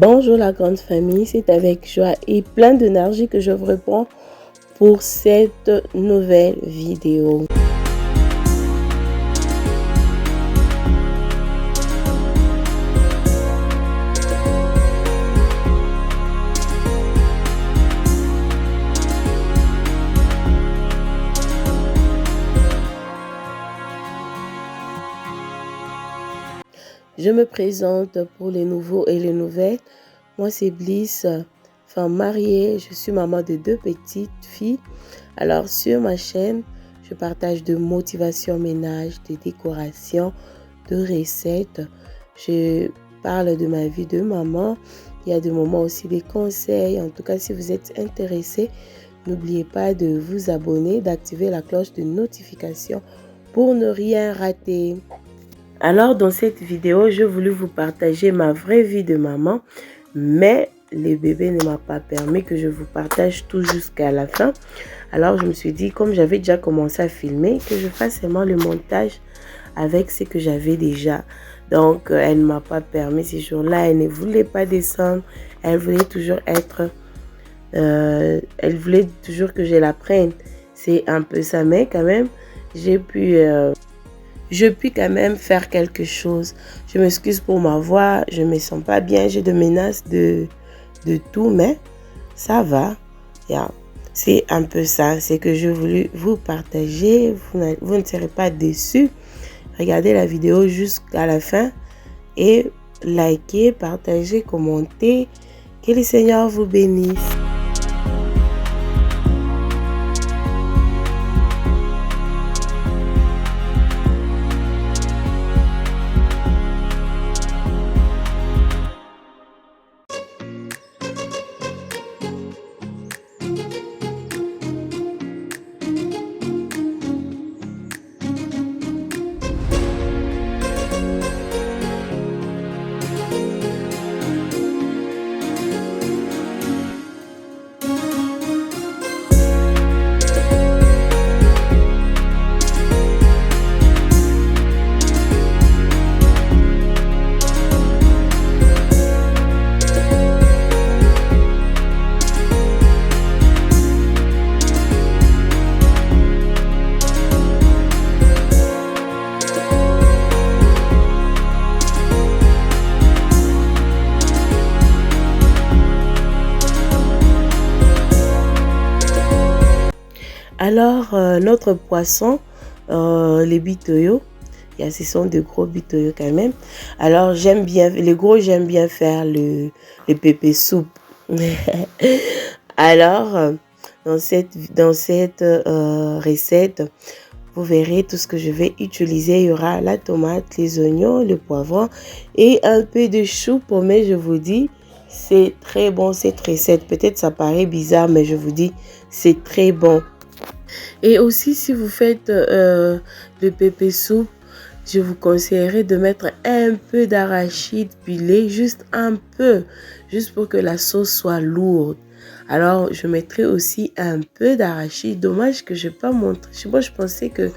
Bonjour la grande famille, c'est avec joie et plein d'énergie que je vous réponds pour cette nouvelle vidéo. Je me présente pour les nouveaux et les nouvelles. Moi, c'est Bliss, femme mariée. Je suis maman de 2 petites filles. Alors, sur ma chaîne, je partage de motivation ménage, de décoration, de recettes. Je parle de ma vie de maman. Il y a des moments aussi des conseils. En tout cas, si vous êtes intéressé, n'oubliez pas de vous abonner, d'activer la cloche de notification pour ne rien rater. Alors, dans cette vidéo, je voulais vous partager ma vraie vie de maman, mais le bébé ne m'a pas permis que je vous partage tout jusqu'à la fin. Alors, je me suis dit, comme j'avais déjà commencé à filmer, que je fasse seulement le montage avec ce que j'avais déjà. Donc, elle ne m'a pas permis ces jours-là. Elle ne voulait pas descendre. Elle voulait toujours être... elle voulait toujours que je la prenne. C'est un peu ça, mais quand même, j'ai pu... je puis quand même faire quelque chose. Je m'excuse pour ma voix, je ne me sens pas bien, j'ai des menaces de tout, mais ça va. Yeah. C'est un peu ça, c'est que je voulais vous partager. Vous ne serez pas déçus. Regardez la vidéo jusqu'à la fin et likez, partagez, commentez. Que le Seigneur vous bénisse. Alors, notre poisson, les bitoyos, ce sont de gros bitoyos quand même. Alors, j'aime bien, les gros, j'aime bien faire le pépé soupe. Alors, dans cette recette, vous verrez tout ce que je vais utiliser. Il y aura la tomate, les oignons, le poivron et un peu de chou paumé, je vous dis. C'est très bon cette recette. Peut-être ça paraît bizarre, mais je vous dis, c'est très bon. Et aussi, si vous faites le pépé soupe, je vous conseillerais de mettre un peu d'arachide pilé, juste un peu, juste pour que la sauce soit lourde. Alors, je mettrai aussi un peu d'arachide. Dommage que je n'ai pas montré. Moi, je pensais que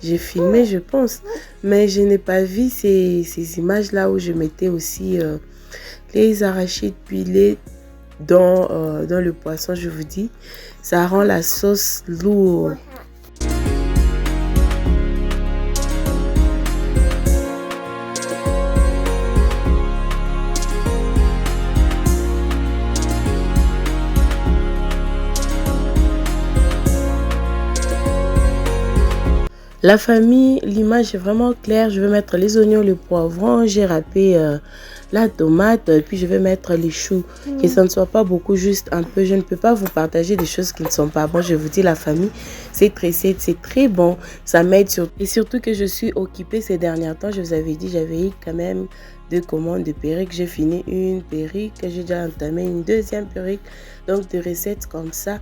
j'ai filmé, je pense. Mais je n'ai pas vu ces images-là où je mettais aussi les arachides pilés dans le poisson, je vous dis. Ça rend la sauce lourde. La famille, l'image est vraiment claire. Je vais mettre les oignons, le poivron. J'ai râpé la tomate. Puis je vais mettre les choux. Que ça ne soit pas beaucoup, juste un peu. Je ne peux pas vous partager des choses qui ne sont pas bonnes. Je vous dis, la famille, cette recette, c'est très bon. Ça m'aide surtout. Et surtout que je suis occupée ces derniers temps. Je vous avais dit, j'avais eu quand même 2 commandes de perruques. J'ai fini une perruque. J'ai déjà entamé une deuxième perruque. Donc, des recettes comme ça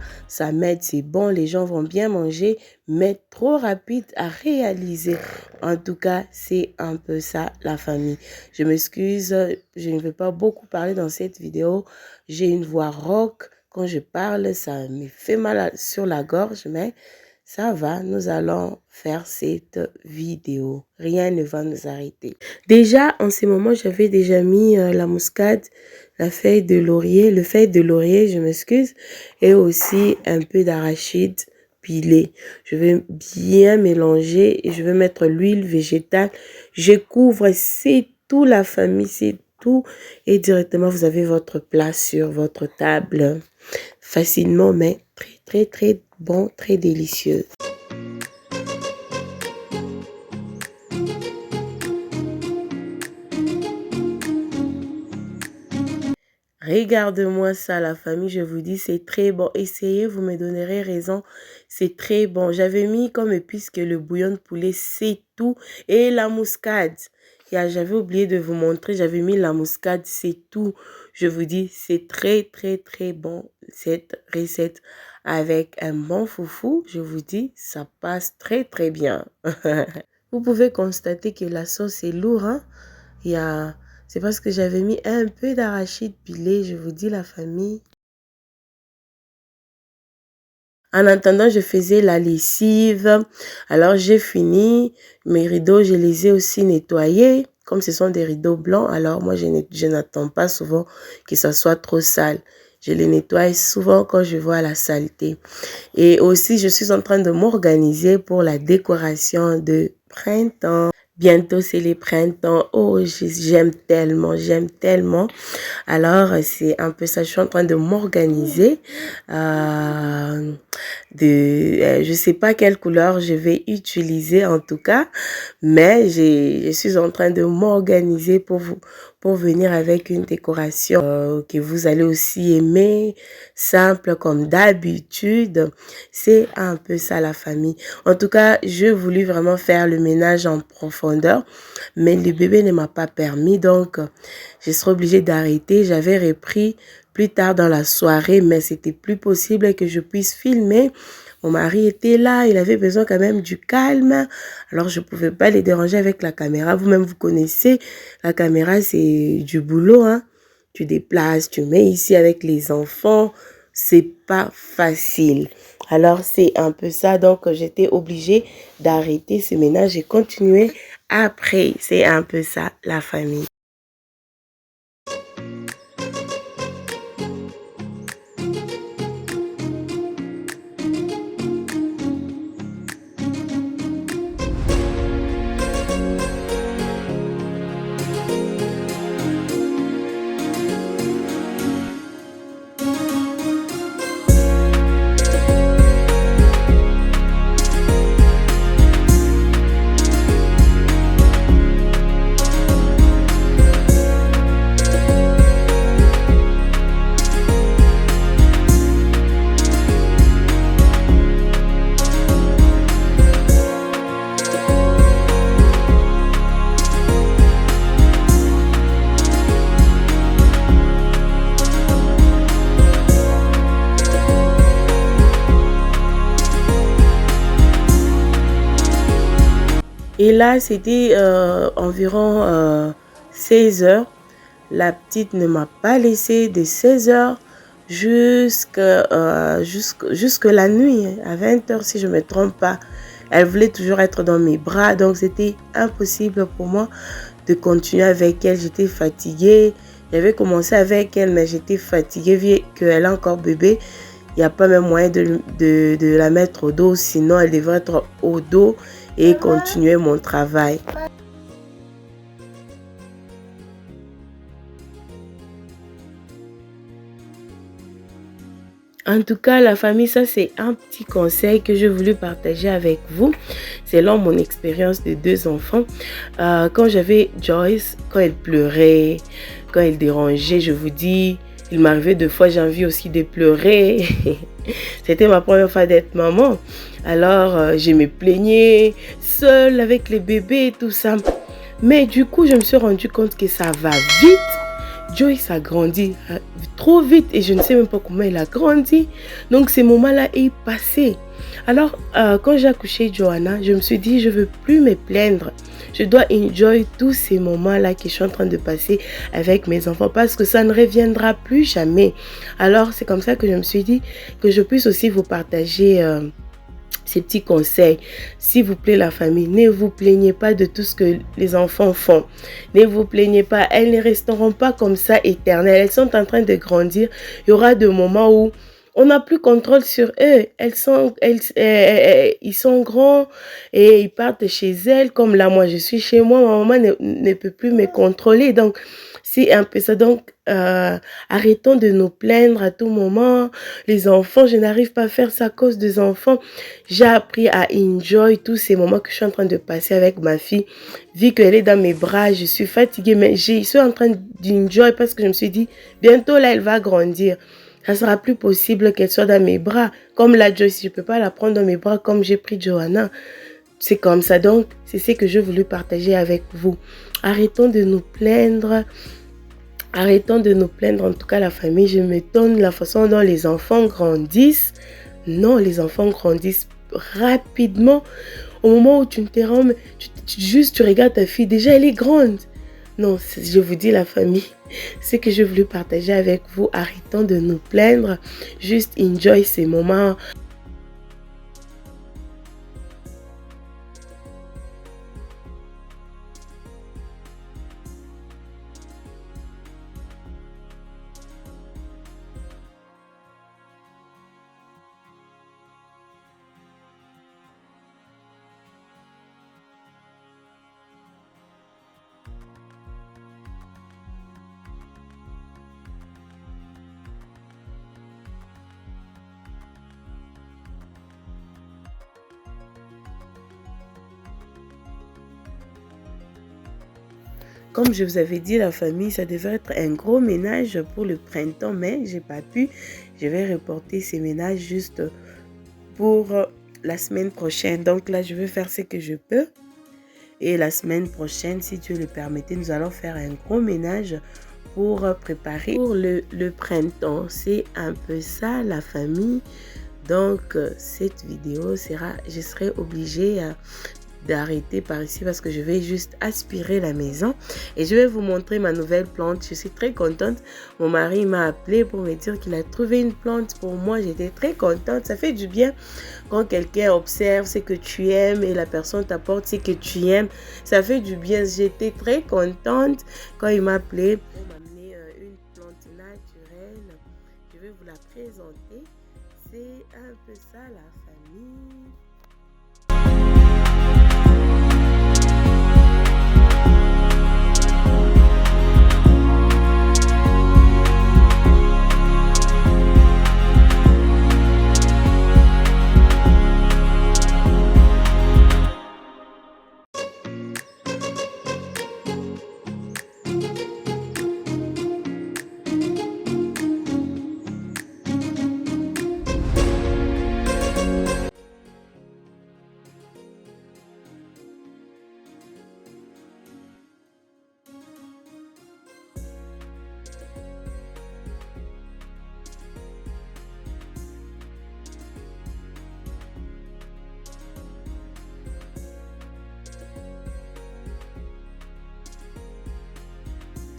m'aide. C'est bon. Les gens vont bien manger, mais trop rapide à réaliser. En tout cas, c'est un peu ça, la famille. Je m'excuse, je ne vais pas beaucoup parler dans cette vidéo. J'ai une voix rauque. Quand je parle, ça me fait mal sur la gorge, mais ça va, nous allons faire cette vidéo. Rien ne va nous arrêter. Déjà, en ce moment, j'avais déjà mis la muscade, la feuille de laurier, le feuille de laurier, je m'excuse, et aussi un peu d'arachide pilé. Je vais bien mélanger et je vais mettre l'huile végétale. Je couvre, c'est tout la famille, c'est tout. Et directement, vous avez votre plat sur votre table. Facilement, mais très bon, très délicieux. Regarde-moi ça, la famille, je vous dis, c'est très bon. Essayez, vous me donnerez raison, c'est très bon. J'avais mis comme épice que le bouillon de poulet, c'est tout. Et la muscade, j'avais oublié de vous montrer, j'avais mis la muscade, c'est tout. Je vous dis, c'est très bon, cette recette. Avec un bon foufou, je vous dis, ça passe très bien. Vous pouvez constater que la sauce est lourde, hein? C'est parce que j'avais mis un peu d'arachide pilé, je vous dis la famille. En attendant, je faisais la lessive. Alors, j'ai fini. Mes rideaux, je les ai aussi nettoyés. Comme ce sont des rideaux blancs, alors moi, je n'attends pas souvent que ça soit trop sale. Je les nettoie souvent quand je vois la saleté. Et aussi, je suis en train de m'organiser pour la décoration de printemps. Bientôt, c'est les printemps. Oh, j'aime tellement. Alors, c'est un peu ça. Je suis en train de m'organiser. Je sais pas quelle couleur je vais utiliser en tout cas. Mais je suis en train de m'organiser pour venir avec une décoration que vous allez aussi aimer. Simple comme d'habitude. C'est un peu ça la famille. En tout cas, je voulais vraiment faire le ménage en profondeur. Mais le bébé ne m'a pas permis. Donc, je serai obligée d'arrêter. J'avais repris plus tard dans la soirée. Mais c'était plus possible que je puisse filmer. Mon mari était là, il avait besoin quand même du calme. Alors, je ne pouvais pas les déranger avec la caméra. Vous-même, vous connaissez, la caméra, c'est du boulot, hein. Tu déplaces, tu mets ici avec les enfants. C'est pas facile. Alors, c'est un peu ça. Donc, j'étais obligée d'arrêter ce ménage et continuer après. C'est un peu ça, la famille. Et là, c'était environ 16 heures. La petite ne m'a pas laissé de 16 heures jusque la nuit, à 20 heures si je ne me trompe pas. Elle voulait toujours être dans mes bras, donc c'était impossible pour moi de continuer avec elle. J'étais fatiguée. J'avais commencé avec elle, mais j'étais fatiguée vu qu'elle est encore bébé. Il n'y a pas même moyen de la mettre au dos, sinon elle devrait être au dos et continuer mon travail. En tout cas, la famille, ça c'est un petit conseil que je voulais partager avec vous. Selon mon expérience de 2 enfants, quand j'avais Joyce, quand elle pleurait, quand elle dérangeait, je vous dis, il m'arrivait 2 fois, j'ai envie aussi de pleurer. C'était ma première fois d'être maman. Alors, je me plaignais seule avec les bébés et tout ça. Mais du coup, je me suis rendu compte que ça va vite. Joyce a grandi trop vite et je ne sais même pas comment elle a grandi. Donc, ces moments-là est passé. Alors, quand j'ai accouché Johanna, je me suis dit, je ne veux plus me plaindre. Je dois enjoy tous ces moments-là que je suis en train de passer avec mes enfants parce que ça ne reviendra plus jamais. Alors, c'est comme ça que je me suis dit que je puisse aussi vous partager ces petits conseils. S'il vous plaît, la famille, ne vous plaignez pas de tout ce que les enfants font. Ne vous plaignez pas. Elles ne resteront pas comme ça éternelles. Elles sont en train de grandir. Il y aura des moments où on n'a plus contrôle sur eux. Ils sont grands et ils partent chez elles. Comme là, moi, je suis chez moi. Ma maman ne peut plus me contrôler. Donc, c'est un peu ça. Donc, arrêtons de nous plaindre à tout moment. Les enfants, je n'arrive pas à faire ça à cause des enfants. J'ai appris à enjoy tous ces moments que je suis en train de passer avec ma fille. Vu qu'elle est dans mes bras, je suis fatiguée, mais je suis en train d'enjoy parce que je me suis dit, bientôt là, elle va grandir. Ça sera plus possible qu'elle soit dans mes bras. Comme la Joyce, je ne peux pas la prendre dans mes bras comme j'ai pris Johanna. C'est comme ça. Donc, c'est ce que je voulais partager avec vous. Arrêtons de nous plaindre. Arrêtons de nous plaindre, en tout cas la famille. Je m'étonne la façon dont les enfants grandissent. Non, les enfants grandissent rapidement. Au moment où tu ne te rends, juste tu regardes ta fille, déjà elle est grande. Non, je vous dis la famille, ce que je voulais partager avec vous. Arrêtons de nous plaindre. Juste enjoy ces moments. Comme je vous avais dit, la famille, ça devait être un gros ménage pour le printemps, mais j'ai pas pu. Je vais reporter ces ménages juste pour la semaine prochaine. Donc là, je vais faire ce que je peux. Et la semaine prochaine, si Dieu le permettait, nous allons faire un gros ménage pour préparer pour le printemps. C'est un peu ça, la famille. Donc, cette vidéo sera, je serai obligée d'arrêter par ici parce que je vais juste aspirer la maison et je vais vous montrer ma nouvelle plante. Je suis très contente. Mon mari m'a appelé pour me dire qu'il a trouvé une plante pour moi. J'étais très contente. Ça fait du bien quand quelqu'un observe ce que tu aimes et la personne t'apporte ce que tu aimes. Ça fait du bien. J'étais très contente quand il m'a appelé pour m'amener une plante naturelle. Je vais vous la présenter. C'est un peu ça la famille.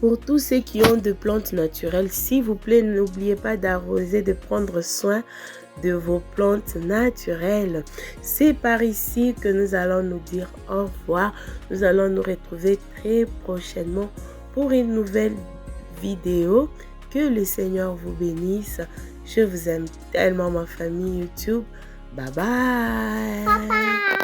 Pour tous ceux qui ont de plantes naturelles, s'il vous plaît, n'oubliez pas d'arroser, de prendre soin de vos plantes naturelles. C'est par ici que nous allons nous dire au revoir. Nous allons nous retrouver très prochainement pour une nouvelle vidéo. Que le Seigneur vous bénisse. Je vous aime tellement, ma famille YouTube. Bye bye.